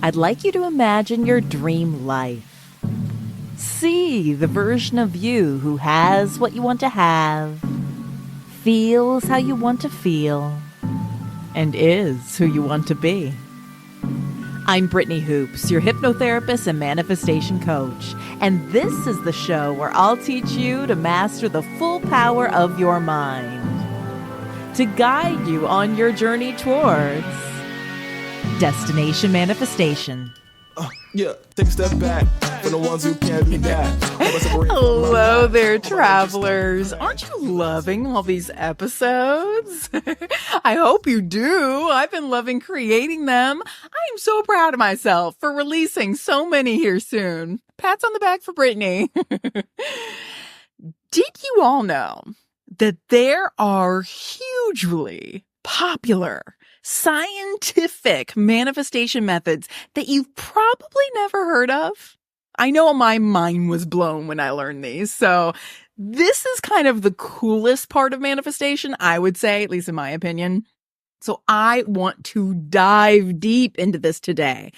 I'd like you to imagine your dream life. See the version of you who has what you want to have, feels how you want to feel, and is who you want to be. I'm Brittany Hoops, your hypnotherapist and manifestation coach, and this is the show where I'll teach you to master the full power of your mind, to guide you on your journey towards destination manifestation. Take a step back for the ones who can't do that. Hello there, travelers. Aren't you loving all these episodes? I hope you do. I've been loving creating them. I'm so proud of myself for releasing so many here soon. Pats on the back for Brittany. Did you all know that there are hugely popular scientific manifestation methods that you've probably never heard of? I know my mind was blown when I learned these. So this is kind of the coolest part of manifestation, I would say, at least in my opinion. So I want to dive deep into this today.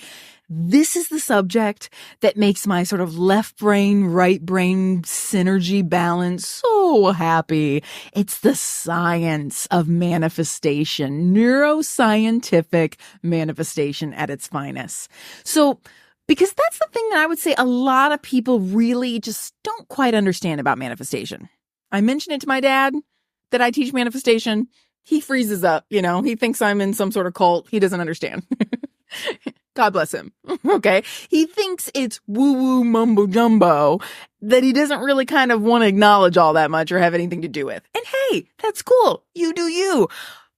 This is the subject that makes my sort of left brain, right brain synergy balance so happy. It's the science of manifestation, neuroscientific manifestation at its finest. So, because that's the thing that I would say a lot of people really just don't quite understand about manifestation. I mentioned it to my dad that I teach manifestation. He freezes up, he thinks I'm in some sort of cult. He doesn't understand. God bless him. Okay. He thinks it's woo-woo mumbo jumbo that he doesn't really kind of want to acknowledge all that much or have anything to do with. And hey, that's cool. You do you.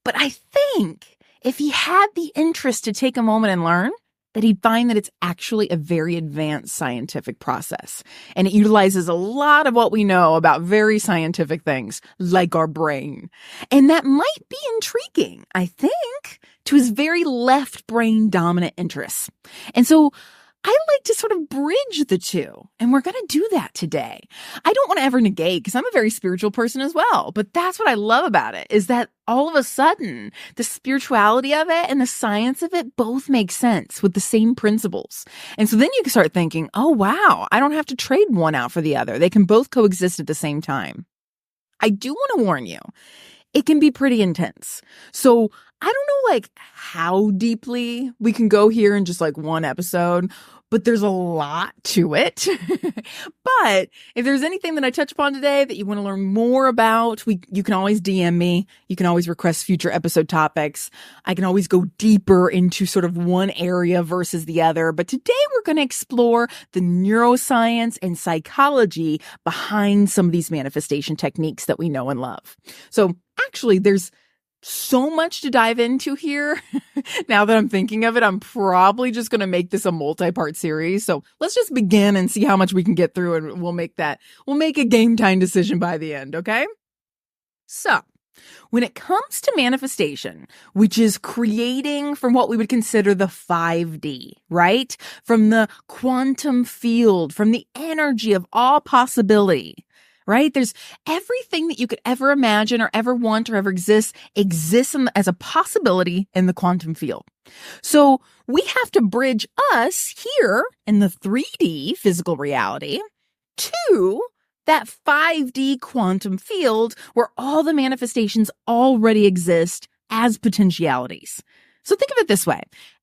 But I think if he had the interest to take a moment and learn, that he'd find that it's actually a very advanced scientific process. And it utilizes a lot of what we know about very scientific things, like our brain. And that might be intriguing, I think, to his very left brain dominant interests. And so I like to sort of bridge the two, and we're going to do that today. I don't want to ever negate, because I'm a very spiritual person as well, but that's what I love about it, is that all of a sudden, the spirituality of it and the science of it both make sense with the same principles. And so then you can start thinking, oh, wow, I don't have to trade one out for the other. They can both coexist at the same time. I do want to warn you, it can be pretty intense. So I don't know how deeply we can go here in just one episode, but there's a lot to it. But if there's anything that I touch upon today that you want to learn more about, you can always DM me. You can always request future episode topics. I can always go deeper into sort of one area versus the other. But today we're going to explore the neuroscience and psychology behind some of these manifestation techniques that we know and love. So actually, there's so much to dive into here. Now that I'm thinking of it, I'm probably just going to make this a multi-part series. So let's just begin and see how much we can get through, and we'll make a game time decision by the end. Okay. So when it comes to manifestation, which is creating from what we would consider the 5D, right? From the quantum field, from the energy of all possibility, right? There's everything that you could ever imagine or ever want or ever exists as a possibility in the quantum field. So we have to bridge us here in the 3D physical reality to that 5D quantum field where all the manifestations already exist as potentialities. So think of it this way.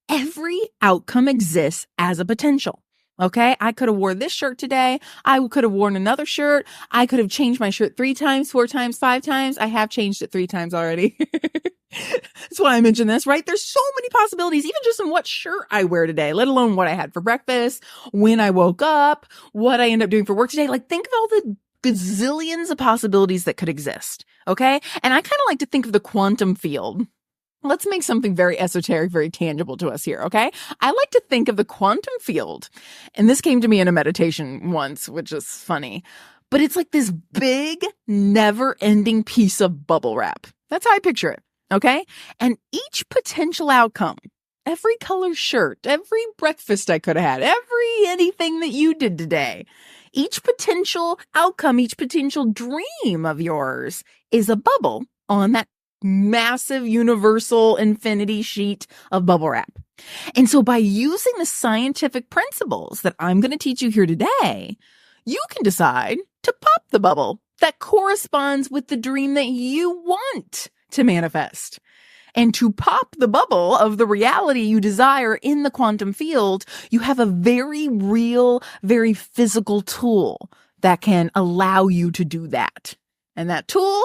Every outcome exists as a potential. Okay, I could have worn this shirt today. I could have worn another shirt. I could have changed my shirt 3 times, 4 times, 5 times. I have changed it 3 times already. That's why I mentioned this, right? There's so many possibilities, even just in what shirt I wear today, let alone what I had for breakfast, when I woke up, what I end up doing for work today. Think of all the gazillions of possibilities that could exist. Okay, and I kind of like to think of the quantum field. Let's make something very esoteric, very tangible to us here, okay? I like to think of the quantum field, and this came to me in a meditation once, which is funny, but it's like this big, never-ending piece of bubble wrap. That's how I picture it, okay? And each potential outcome, every color shirt, every breakfast I could have had, anything that you did today, each potential outcome, each potential dream of yours is a bubble on that massive universal infinity sheet of bubble wrap. And so by using the scientific principles that I'm going to teach you here today, you can decide to pop the bubble that corresponds with the dream that you want to manifest. And to pop the bubble of the reality you desire in the quantum field, you have a very real, very physical tool that can allow you to do that. And that tool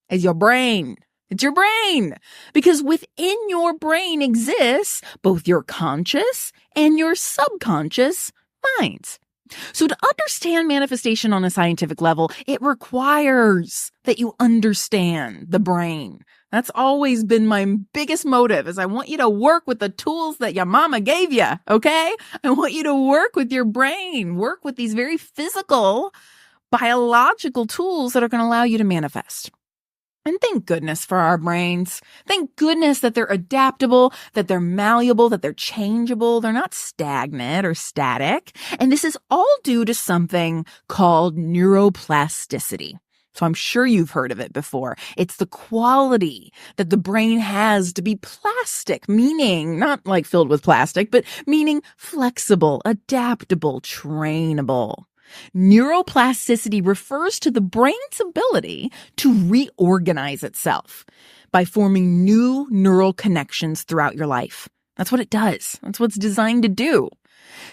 is your brain. It's your brain. Because within your brain exists both your conscious and your subconscious minds. So to understand manifestation on a scientific level, it requires that you understand the brain. That's always been my biggest motive, is I want you to work with the tools that your mama gave you, okay? I want you to work with your brain, work with these very physical, biological tools that are going to allow you to manifest. And thank goodness for our brains. Thank goodness that they're adaptable, that they're malleable, that they're changeable. They're not stagnant or static. And this is all due to something called neuroplasticity. So I'm sure you've heard of it before. It's the quality that the brain has to be plastic, meaning not like filled with plastic, but meaning flexible, adaptable, trainable. Neuroplasticity refers to the brain's ability to reorganize itself by forming new neural connections throughout your life. That's what it does. That's what it's designed to do.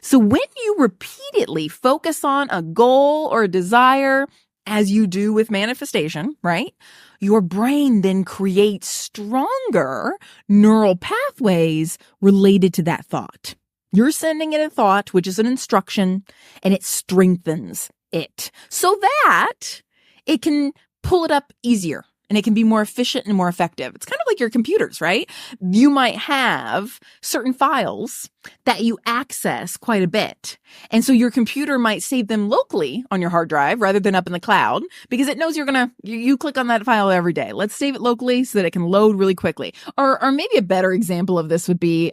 So when you repeatedly focus on a goal or a desire, as you do with manifestation, right? Your brain then creates stronger neural pathways related to that thought. You're sending it a thought, which is an instruction, and it strengthens it so that it can pull it up easier and it can be more efficient and more effective. It's kind of like your computers, right? You might have certain files that you access quite a bit. And so your computer might save them locally on your hard drive rather than up in the cloud because it knows you click on that file every day. Let's save it locally so that it can load really quickly. Or maybe a better example of this would be,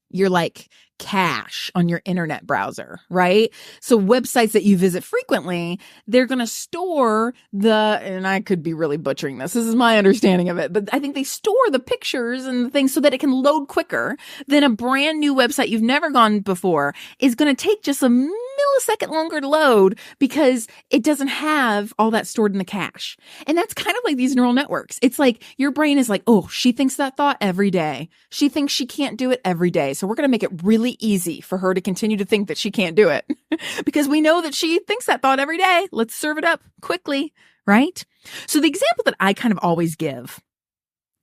your like cache on your internet browser, right? So websites that you visit frequently, they're going to store and I could be really butchering this. This is my understanding of it, but I think they store the pictures and the things so that it can load quicker than a brand new website you've never gone before is going to take just a millisecond longer to load because it doesn't have all that stored in the cache. And that's kind of like these neural networks. It's like your brain is like, oh, she thinks that thought every day. She thinks she can't do it every day. So we're going to make it really easy for her to continue to think that she can't do it because we know that she thinks that thought every day. Let's serve it up quickly, right? So the example that I kind of always give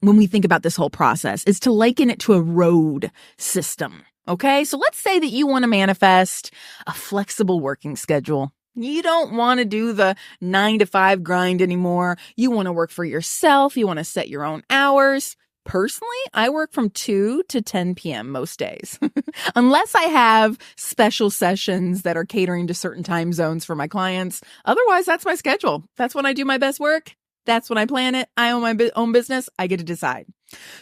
when we think about this whole process is to liken it to a road system. Okay, so let's say that you want to manifest a flexible working schedule. You don't want to do the 9-to-5 grind anymore. You want to work for yourself. You want to set your own hours. Personally, I work from 2 to 10 p.m. most days, unless I have special sessions that are catering to certain time zones for my clients. Otherwise, that's my schedule. That's when I do my best work. That's when I plan it. I own my own business. I get to decide.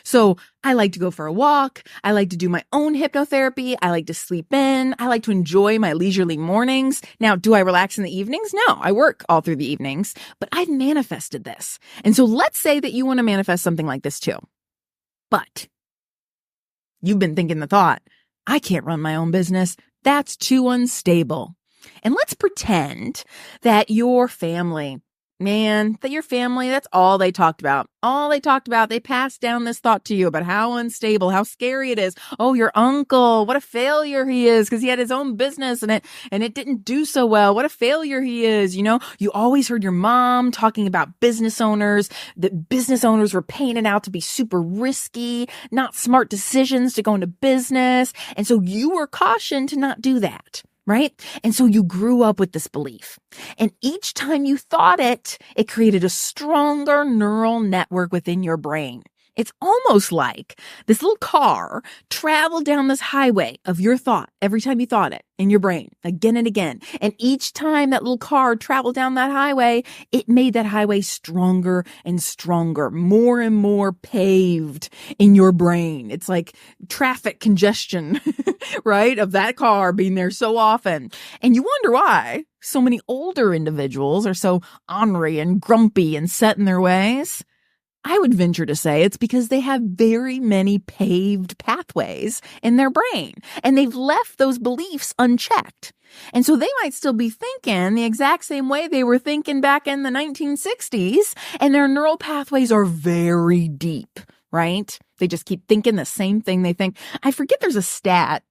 So I like to go for a walk. I like to do my own hypnotherapy. I like to sleep in. I like to enjoy my leisurely mornings. Now, do I relax in the evenings? No, I work all through the evenings, but I've manifested this. And so let's say that you want to manifest something like this too. But you've been thinking the thought, I can't run my own business. That's too unstable. And let's pretend that your family, that's all they talked about. They passed down this thought to you about how unstable, how scary it is. Oh, your uncle, what a failure he is because he had his own business and it didn't do so well. What a failure he is. You know, you always heard your mom talking about business owners, that business owners were painted out to be super risky, not smart decisions to go into business. And so you were cautioned to not do that. Right? And so you grew up with this belief. And each time you thought it, it created a stronger neural network within your brain. It's almost like this little car traveled down this highway of your thought every time you thought it in your brain again and again. And each time that little car traveled down that highway, it made that highway stronger and stronger, more and more paved in your brain. It's like traffic congestion, right? Of that car being there so often. And you wonder why so many older individuals are so ornery and grumpy and set in their ways. I would venture to say it's because they have very many paved pathways in their brain, and they've left those beliefs unchecked. And so they might still be thinking the exact same way they were thinking back in the 1960s, and their neural pathways are very deep, right? They just keep thinking the same thing they think. I forget there's a stat.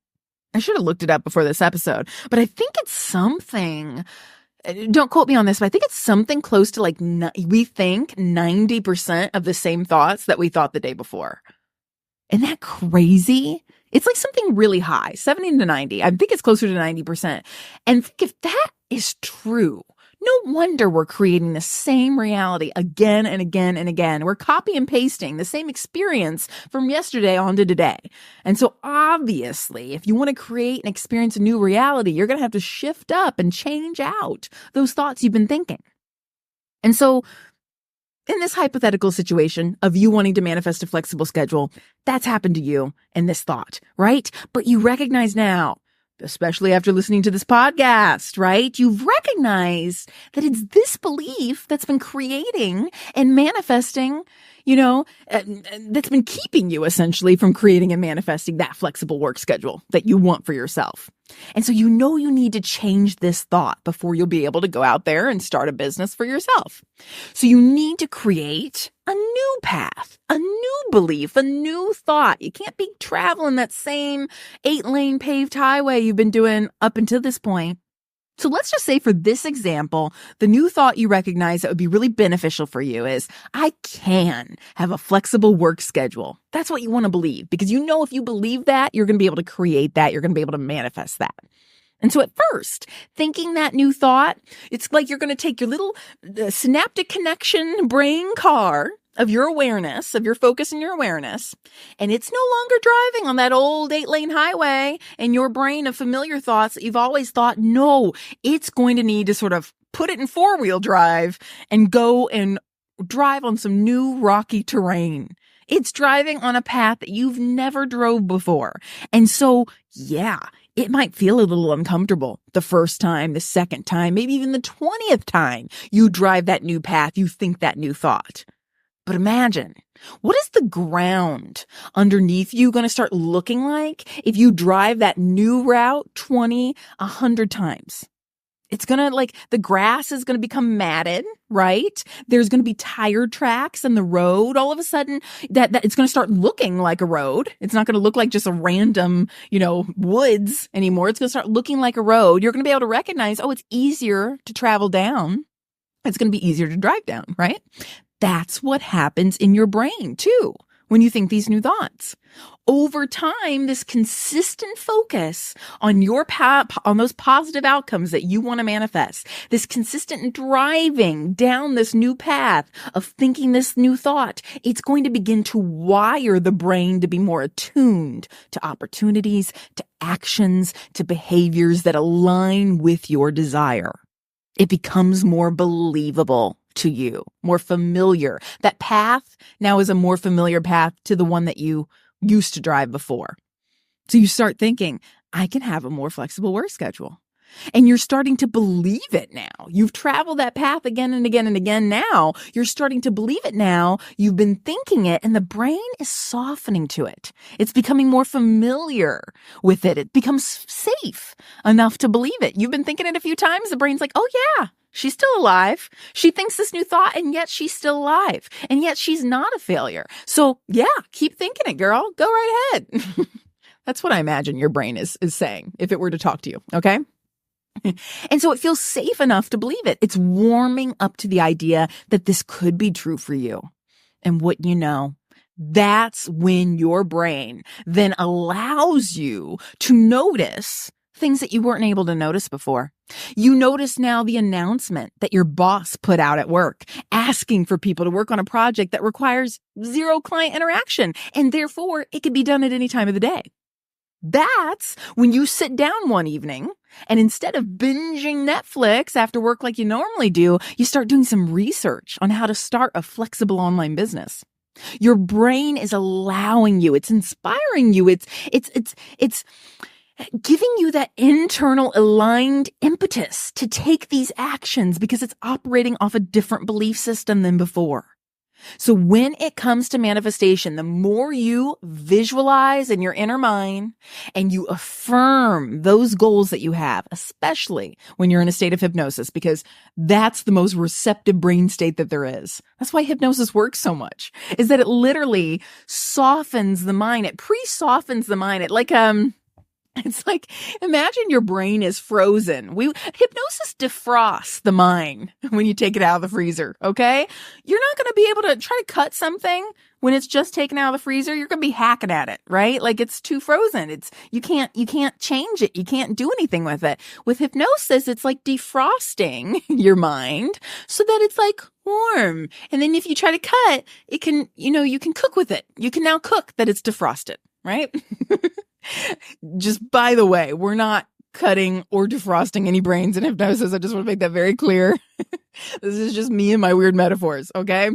I should have looked it up before this episode, but I think it's something. Don't quote me on this, but I think it's something close to like, we think 90% of the same thoughts that we thought the day before. Isn't that crazy? It's like something really high, 70 to 90. I think it's closer to 90%. And think if that is true, no wonder we're creating the same reality again and again and again. We're copy and pasting the same experience from yesterday on to today. And so obviously, if you want to create and experience a new reality, you're going to have to shift up and change out those thoughts you've been thinking. And so in this hypothetical situation of you wanting to manifest a flexible schedule, that's happened to you in this thought, right? But you recognize now, especially after listening to this podcast, right? You've recognized that it's this belief that's been creating and manifesting, that's been keeping you essentially from creating and manifesting that flexible work schedule that you want for yourself. And so you need to change this thought before you'll be able to go out there and start a business for yourself. So you need to create a new path, a new belief, a new thought. You can't be traveling that same 8-lane paved highway you've been doing up until this point. So let's just say for this example, the new thought you recognize that would be really beneficial for you is, I can have a flexible work schedule. That's what you want to believe, because if you believe that, you're going to be able to create that. You're going to be able to manifest that. And so at first, thinking that new thought, it's like you're going to take your little synaptic connection brain car of your awareness, of your focus and your awareness, and it's no longer driving on that old 8-lane highway in your brain of familiar thoughts that you've always thought. No, it's going to need to sort of put it in 4-wheel drive and go and drive on some new rocky terrain. It's driving on a path that you've never drove before. And so, yeah, it might feel a little uncomfortable the first time, the second time, maybe even the 20th time you drive that new path, you think that new thought. But imagine, what is the ground underneath you going to start looking like if you drive that new route 20, 100 times? It's going to the grass is going to become matted, right? There's going to be tire tracks in the road. All of a sudden that it's going to start looking like a road. It's not going to look like just a random, woods anymore. It's going to start looking like a road. You're going to be able to recognize, it's easier to travel down. It's going to be easier to drive down, right? That's what happens in your brain too when you think these new thoughts. Over time, this consistent focus on on those positive outcomes that you want to manifest, this consistent driving down this new path of thinking this new thought, it's going to begin to wire the brain to be more attuned to opportunities, to actions, to behaviors that align with your desire. It becomes more believable to you, more familiar. That path now is a more familiar path to the one that you used to drive before. So you start thinking, I can have a more flexible work schedule. And you're starting to believe it now. You've traveled that path again and again and again now. You're starting to believe it now. You've been thinking it, and the brain is softening to it. It's becoming more familiar with it. It becomes safe enough to believe it. You've been thinking it a few times. The brain's like, oh yeah, she's still alive. She thinks this new thought, and yet she's still alive. And yet she's not a failure. So yeah, keep thinking it, girl. Go right ahead. That's what I imagine your brain is saying if it were to talk to you. Okay. And so it feels safe enough to believe it. It's warming up to the idea that this could be true for you. And what you know, that's when your brain then allows you to notice things that you weren't able to notice before. You notice now the announcement that your boss put out at work, asking for people to work on a project that requires 0 client interaction, and therefore it could be done at any time of the day. That's when you sit down one evening and instead of binging Netflix after work like you normally do, you start doing some research on how to start a flexible online business. Your brain is allowing you, it's inspiring you, it's giving you that internal aligned impetus to take these actions because it's operating off a different belief system than before. So when it comes to manifestation, the more you visualize in your inner mind and you affirm those goals that you have, especially when you're in a state of hypnosis, because that's the most receptive brain state that there is. That's why hypnosis works so much, is that it literally softens the mind. It pre-softens the mind. It's like, imagine your brain is frozen. Hypnosis defrosts the mind when you take it out of the freezer, okay? You're not going to be able to try to cut something when it's just taken out of the freezer. You're going to be hacking at it, right? Like it's too frozen. You can't change it. You can't do anything with it. With hypnosis, it's like defrosting your mind so that it's like warm. And then if you try to cut, you can cook with it. You can now cook that it's defrosted, right? Just by the way, we're not cutting or defrosting any brains in hypnosis. I just want to make that very clear. This is just me and my weird metaphors, okay?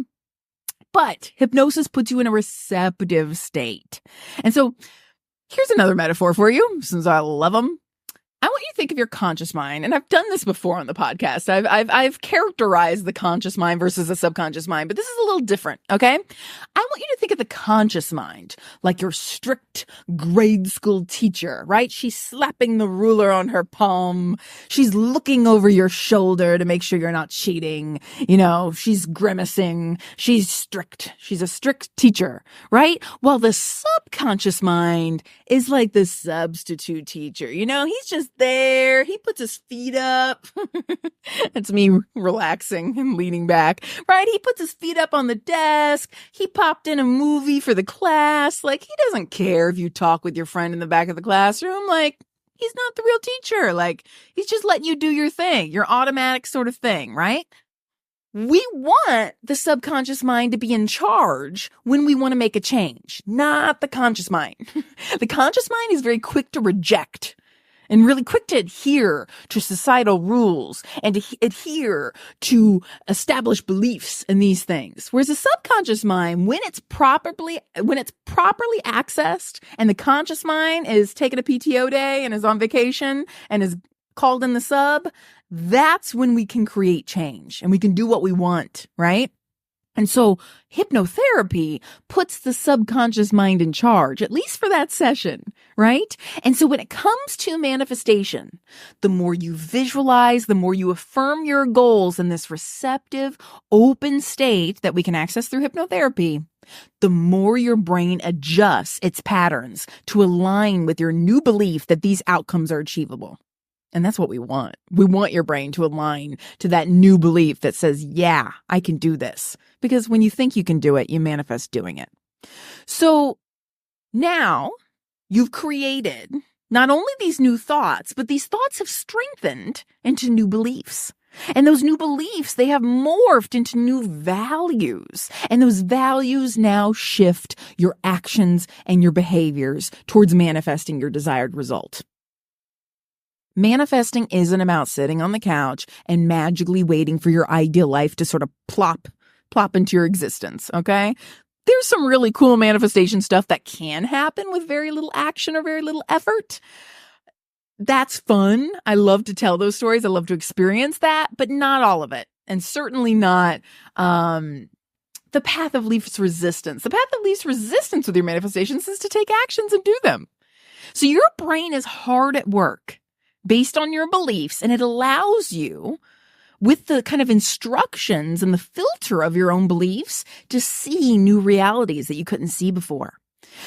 But hypnosis puts you in a receptive state. And so here's another metaphor for you, since I love them. I want you to think of your conscious mind, and I've done this before on the podcast. I've characterized the conscious mind versus the subconscious mind, but this is a little different, okay? I want you to think of the conscious mind like your strict grade school teacher, right? She's slapping the ruler on her palm. She's looking over your shoulder to make sure you're not cheating. She's grimacing. She's strict. She's a strict teacher, right? While the subconscious mind is like the substitute teacher. He's just there. He puts his feet up. That's me relaxing and leaning back, right? He puts his feet up on the desk. He popped in a movie for the class. Like, he doesn't care if you talk with your friend in the back of the classroom. Like, he's not the real teacher. Like, he's just letting you do your thing, your automatic sort of thing, right? We want the subconscious mind to be in charge when we want to make a change, not the conscious mind. The conscious mind is very quick to reject and really quick to adhere to societal rules and to adhere to established beliefs in these things. Whereas the subconscious mind, when it's properly accessed and the conscious mind is taking a PTO day and is on vacation and is called in the sub, that's when we can create change and we can do what we want, right? And so hypnotherapy puts the subconscious mind in charge, at least for that session, right? And so when it comes to manifestation, the more you visualize, the more you affirm your goals in this receptive, open state that we can access through hypnotherapy, the more your brain adjusts its patterns to align with your new belief that these outcomes are achievable. And that's what we want. We want your brain to align to that new belief that says, yeah, I can do this. Because when you think you can do it, you manifest doing it. So now you've created not only these new thoughts, but these thoughts have strengthened into new beliefs. And those new beliefs, they have morphed into new values. And those values now shift your actions and your behaviors towards manifesting your desired result. Manifesting isn't about sitting on the couch and magically waiting for your ideal life to sort of plop into your existence, okay? There's some really cool manifestation stuff that can happen with very little action or very little effort. That's fun. I love to tell those stories. I love to experience that, but not all of it. And certainly not the path of least resistance. The path of least resistance with your manifestations is to take actions and do them. So your brain is hard at work based on your beliefs, and it allows you, with the kind of instructions and the filter of your own beliefs, to see new realities that you couldn't see before.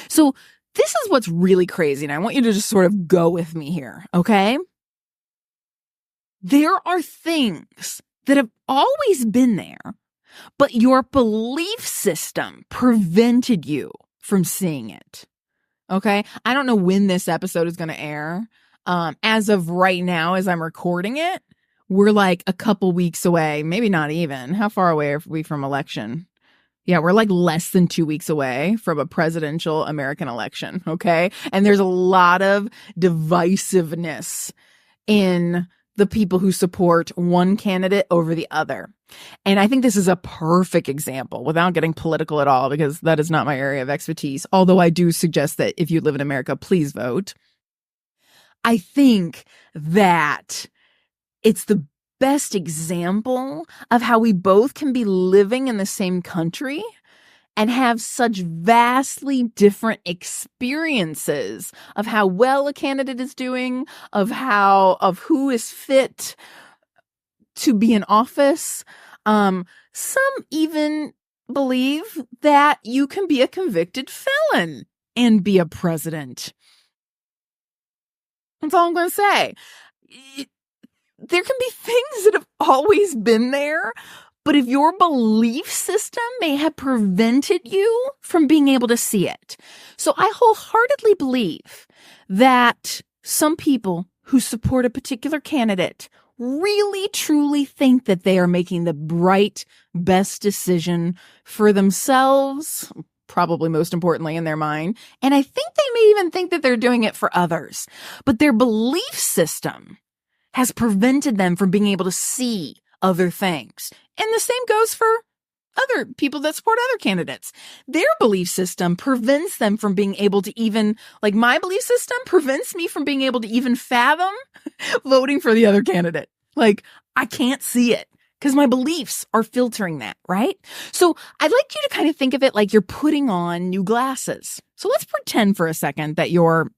So this is what's really crazy, and I want you to just sort of go with me here, okay? There are things that have always been there, but your belief system prevented you from seeing it, okay? I don't know when this episode is going to air. As of right now, as I'm recording it, we're like a couple weeks away, maybe not even. How far away are we from election? Yeah, we're like less than 2 weeks away from a presidential American election, okay? And there's a lot of divisiveness in the people who support one candidate over the other. And I think this is a perfect example, without getting political at all, because that is not my area of expertise. Although I do suggest that if you live in America, please vote. I think that it's the best example of how we both can be living in the same country and have such vastly different experiences of how well a candidate is doing, of who is fit to be in office. Some even believe that you can be a convicted felon and be a president. That's all I'm going to say. There can be things that have always been there, but if your belief system may have prevented you from being able to see it. So I wholeheartedly believe that some people who support a particular candidate really truly think that they are making the right, best decision for themselves, probably most importantly in their mind. And I think they may even think that they're doing it for others. But their belief system has prevented them from being able to see other things. And the same goes for other people that support other candidates. Their belief system prevents them from being able to even, like my belief system prevents me from being able to even fathom voting for the other candidate. Like I can't see it because my beliefs are filtering that, right? So I'd like you to kind of think of it like you're putting on new glasses. So let's pretend for a second that you're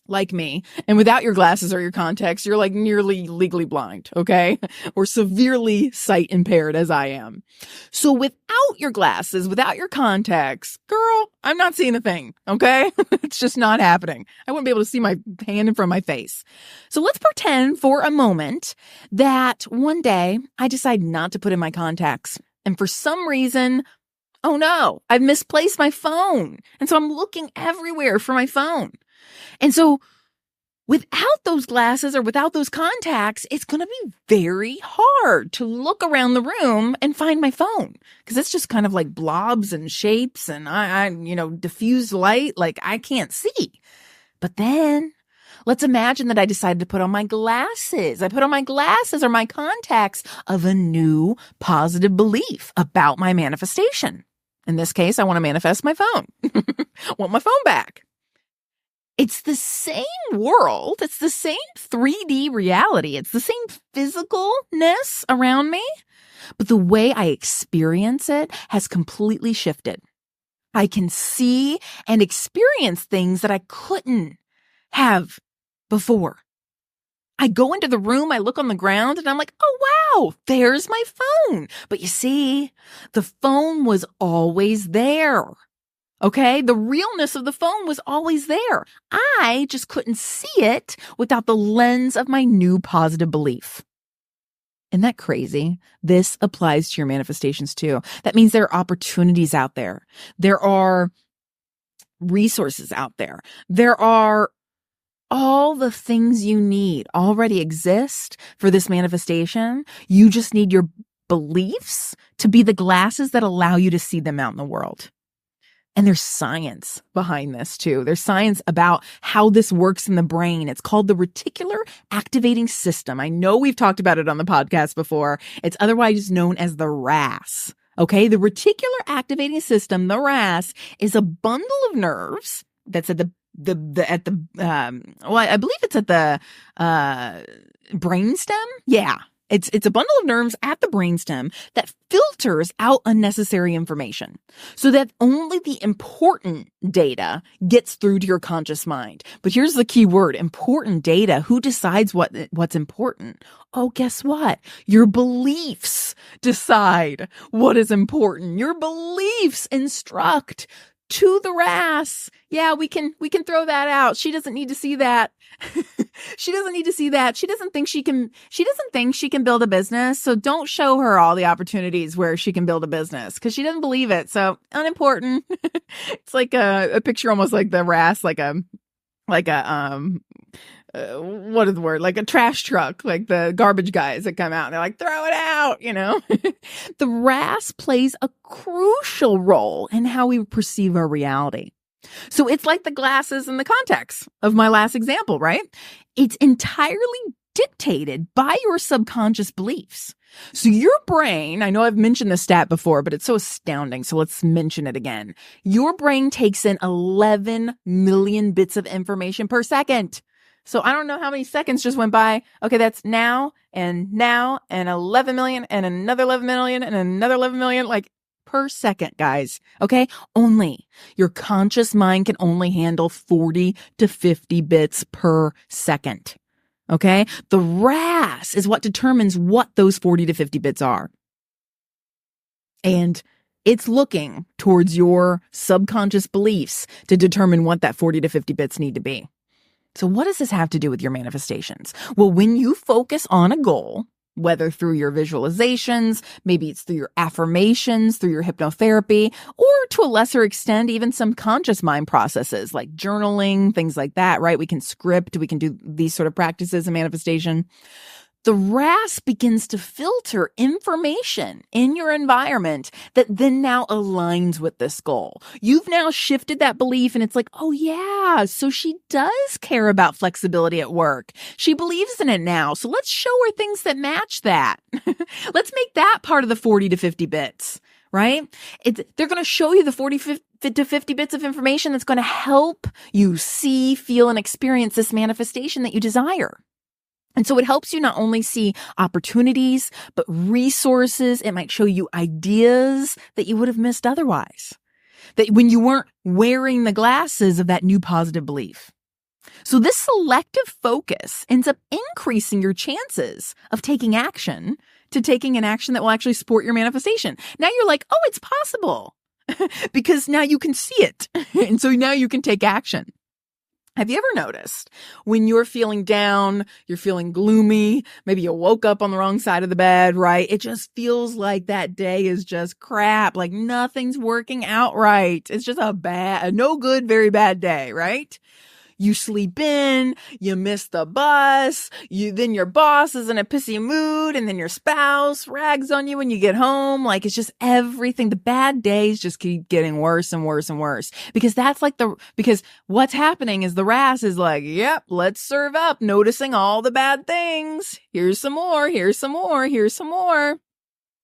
like me, and without your glasses or your contacts, you're like nearly legally blind, okay? Or severely sight impaired as I am. So without your glasses, without your contacts, girl, I'm not seeing a thing, okay? It's just not happening. I wouldn't be able to see my hand in front of my face. So let's pretend for a moment that one day I decide not to put in my contacts. And for some reason, oh no, I've misplaced my phone. And so I'm looking everywhere for my phone. And so without those glasses or without those contacts, it's going to be very hard to look around the room and find my phone because it's just kind of like blobs and shapes and diffused light. Like I can't see. But then let's imagine that I decided to put on my glasses. I put on my glasses or my contacts of a new positive belief about my manifestation. In this case, I want to manifest my phone. Want my phone back. It's the same world. It's the same 3D reality. It's the same physicalness around me, but the way I experience it has completely shifted. I can see and experience things that I couldn't have before. I go into the room, I look on the ground, and I'm like, oh, wow, there's my phone. But you see, the phone was always there. Okay, the realness of the phone was always there. I just couldn't see it without the lens of my new positive belief. Isn't that crazy? This applies to your manifestations too. That means there are opportunities out there. There are resources out there. There are all the things you need already exist for this manifestation. You just need your beliefs to be the glasses that allow you to see them out in the world. And there's science behind this too. There's science about how this works in the brain. It's called the reticular activating system. I know we've talked about it on the podcast before. It's otherwise known as the RAS. Okay. The reticular activating system, the RAS, is a bundle of nerves that's at I believe it's at the, brainstem. Yeah. It's a bundle of nerves at the brainstem that filters out unnecessary information so that only the important data gets through to your conscious mind. But here's the key word, important data. Who decides what's important? Oh, guess what? Your beliefs decide what is important. Your beliefs instruct to the RAS. Yeah, we can throw that out. She doesn't need to see that. She doesn't need to see that. She doesn't think she can build a business. So don't show her all the opportunities where she can build a business because she doesn't believe it. So unimportant. It's like a picture almost like the RAS, like a what is the word? Like a trash truck, like the garbage guys that come out and they're like, throw it out, you know? The RAS plays a crucial role in how we perceive our reality. So it's like the glasses and the contacts of my last example, right? It's entirely dictated by your subconscious beliefs. So your brain, I know I've mentioned this stat before, but it's so astounding. So let's mention it again. Your brain takes in 11 million bits of information per second. So I don't know how many seconds just went by. Okay, that's now and 11 million and another 11 million and another 11 million, like per second, guys. Okay, only your conscious mind can only handle 40 to 50 bits per second. Okay, the RAS is what determines what those 40 to 50 bits are. And it's looking towards your subconscious beliefs to determine what that 40 to 50 bits need to be. So what does this have to do with your manifestations? Well, when you focus on a goal, whether through your visualizations, maybe it's through your affirmations, through your hypnotherapy, or to a lesser extent, even some conscious mind processes like journaling, things like that, right? We can script, we can do these sort of practices in manifestation. The RAS begins to filter information in your environment that then now aligns with this goal. You've now shifted that belief and it's like, oh yeah, so she does care about flexibility at work. She believes in it now. So let's show her things that match that. Let's make that part of the 40 to 50 bits, right? They're going to show you the 40 to 50 bits of information that's going to help you see, feel, and experience this manifestation that you desire. And so it helps you not only see opportunities, but resources. It might show you ideas that you would have missed otherwise, that when you weren't wearing the glasses of that new positive belief. So this selective focus ends up increasing your chances of taking action to taking an action that will actually support your manifestation. Now you're like, oh, it's possible because now you can see it. And so now you can take action. Have you ever noticed when you're feeling down, you're feeling gloomy, maybe you woke up on the wrong side of the bed, right? It just feels like that day is just crap, like nothing's working out right. It's just a no good, very bad day, right? You sleep in, you miss the bus, then your boss is in a pissy mood, and then your spouse rags on you when you get home. Like it's just everything. The bad days just keep getting worse and worse and worse. Because because what's happening is the RAS is like, yep, let's serve up, noticing all the bad things. Here's some more, here's some more, here's some more.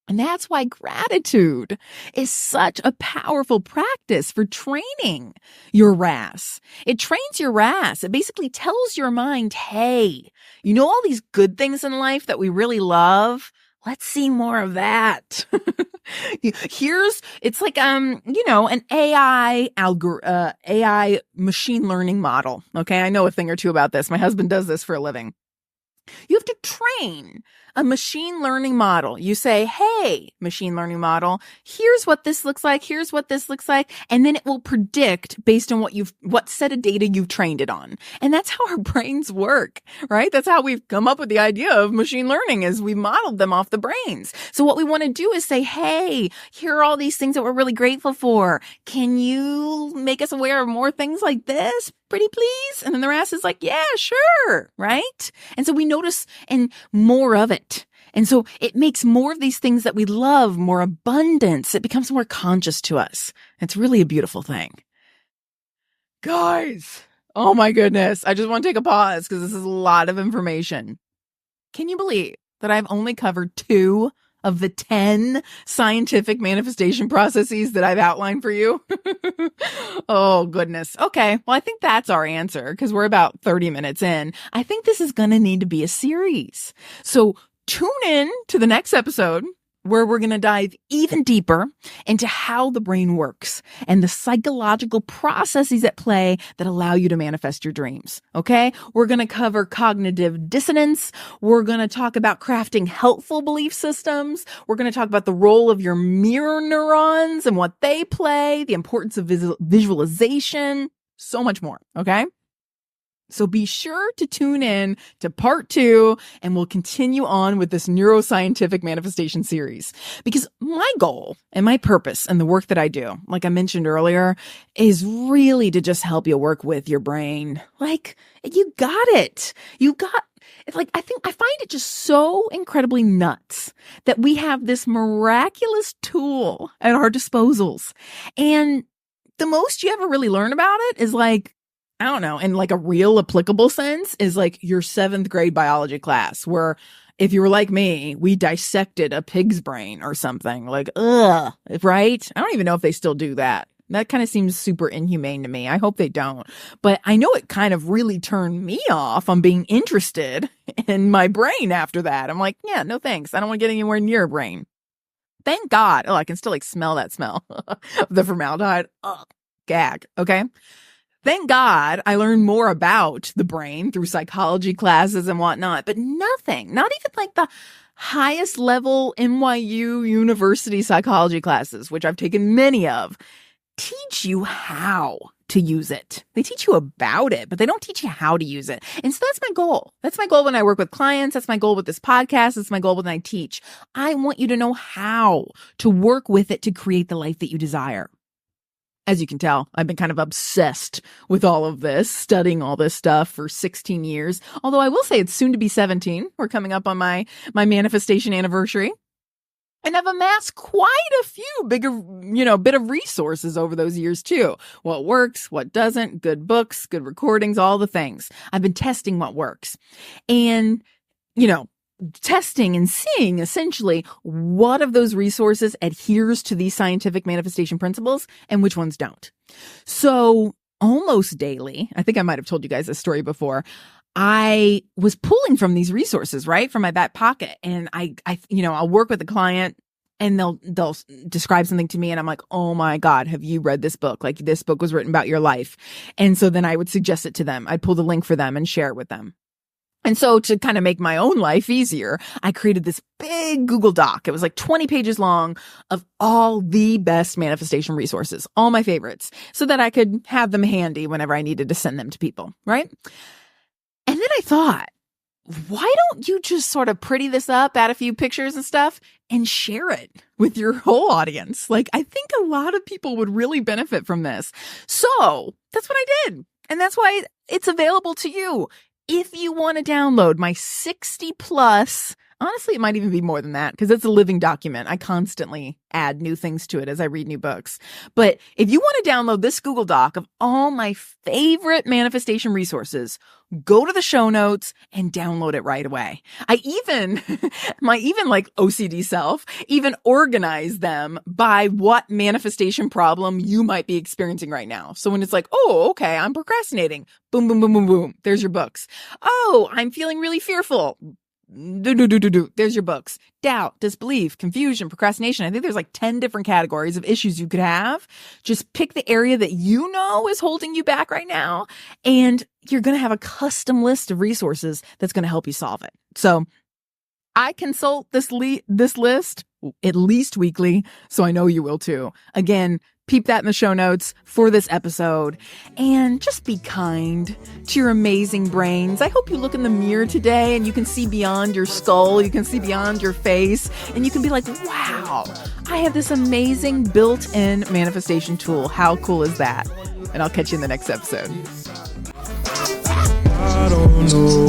And that's why gratitude is such a powerful practice for training your RAS. It trains your RAS. It basically tells your mind, hey, you know all these good things in life that we really love? Let's see more of that. It's like, an AI machine learning model. Okay. I know a thing or two about this. My husband does this for a living. You have to train a machine learning model. You say, hey, machine learning model, here's what this looks like. Here's what this looks like. And then it will predict based on what set of data you've trained it on. And that's how our brains work, right? That's how we've come up with the idea of machine learning is we modeled them off the brains. So what we want to do is say, hey, here are all these things that we're really grateful for. Can you make us aware of more things like this? Pretty please? And then the RAS is like, yeah, sure. Right? And so we notice and more of it. And so it makes more of these things that we love, more abundance. It becomes more conscious to us. It's really a beautiful thing. Guys, oh my goodness. I just want to take a pause because this is a lot of information. Can you believe that I've only covered 2 of the 10 scientific manifestation processes that I've outlined for you? Oh, goodness. Okay. Well, I think that's our answer because we're about 30 minutes in. I think this is going to need to be a series. So tune in to the next episode where we're going to dive even deeper into how the brain works and the psychological processes at play that allow you to manifest your dreams. Okay? We're going to cover cognitive dissonance. We're going to talk about crafting helpful belief systems. We're going to talk about the role of your mirror neurons and what they play, the importance of visualization, so much more. Okay? So be sure to tune in to part 2, and we'll continue on with this neuroscientific manifestation series. Because my goal and my purpose and the work that I do, like I mentioned earlier, is really to just help you work with your brain. Like, you got it. I find it just so incredibly nuts that we have this miraculous tool at our disposals. And the most you ever really learn about it is like, I don't know, in like a real applicable sense is like your 7th grade biology class where if you were like me, we dissected a pig's brain or something like, right? I don't even know if they still do that. That kind of seems super inhumane to me. I hope they don't. But I know it kind of really turned me off on being interested in my brain after that. I'm like, yeah, no thanks. I don't want to get anywhere near a brain. Thank God. Oh, I can still like smell that smell of the formaldehyde. Ugh, gag. Okay. Thank God I learned more about the brain through psychology classes and whatnot, but nothing, not even like the highest level NYU university psychology classes, which I've taken many of, teach you how to use it. They teach you about it, but they don't teach you how to use it. And so that's my goal. That's my goal when I work with clients. That's my goal with this podcast. That's my goal when I teach. I want you to know how to work with it to create the life that you desire. As you can tell, I've been kind of obsessed with all of this, studying all this stuff for 16 years. Although I will say it's soon to be 17. We're coming up on my manifestation anniversary. And I've amassed quite a few bit of resources over those years too. What works, what doesn't, good books, good recordings, all the things. I've been testing what works. And, testing and seeing essentially what of those resources adheres to these scientific manifestation principles and which ones don't. So almost daily, I think I might have told you guys this story before, I was pulling from these resources, right, from my back pocket. And I'll work with a client and they'll describe something to me and I'm like, oh my God, have you read this book? Like this book was written about your life. And so then I would suggest it to them. I'd pull the link for them and share it with them. And so to kind of make my own life easier, I created this big Google Doc. It was like 20 pages long of all the best manifestation resources, all my favorites, so that I could have them handy whenever I needed to send them to people, right? And then I thought, why don't you just sort of pretty this up, add a few pictures and stuff, and share it with your whole audience? Like, I think a lot of people would really benefit from this. So that's what I did. And that's why it's available to you. If you want to download my 60 plus, honestly, it might even be more than that because it's a living document. I constantly add new things to it as I read new books. But if you want to download this Google Doc of all my favorite manifestation resources, go to the show notes and download it right away. I even, my like OCD self, even organize them by what manifestation problem you might be experiencing right now. So when it's like, oh, okay, I'm procrastinating. Boom, boom, boom, boom, boom. There's your books. Oh, I'm feeling really fearful. There's your books. Doubt, disbelief, confusion, procrastination. I think there's like 10 different categories of issues you could have. Just pick the area that you know is holding you back right now. And you're going to have a custom list of resources that's going to help you solve it. So I consult this list at least weekly. So I know you will too. Again, peep that in the show notes for this episode. And just be kind to your amazing brains. I hope you look in the mirror today and you can see beyond your skull. You can see beyond your face. And you can be like, wow, I have this amazing built-in manifestation tool. How cool is that? And I'll catch you in the next episode. I don't know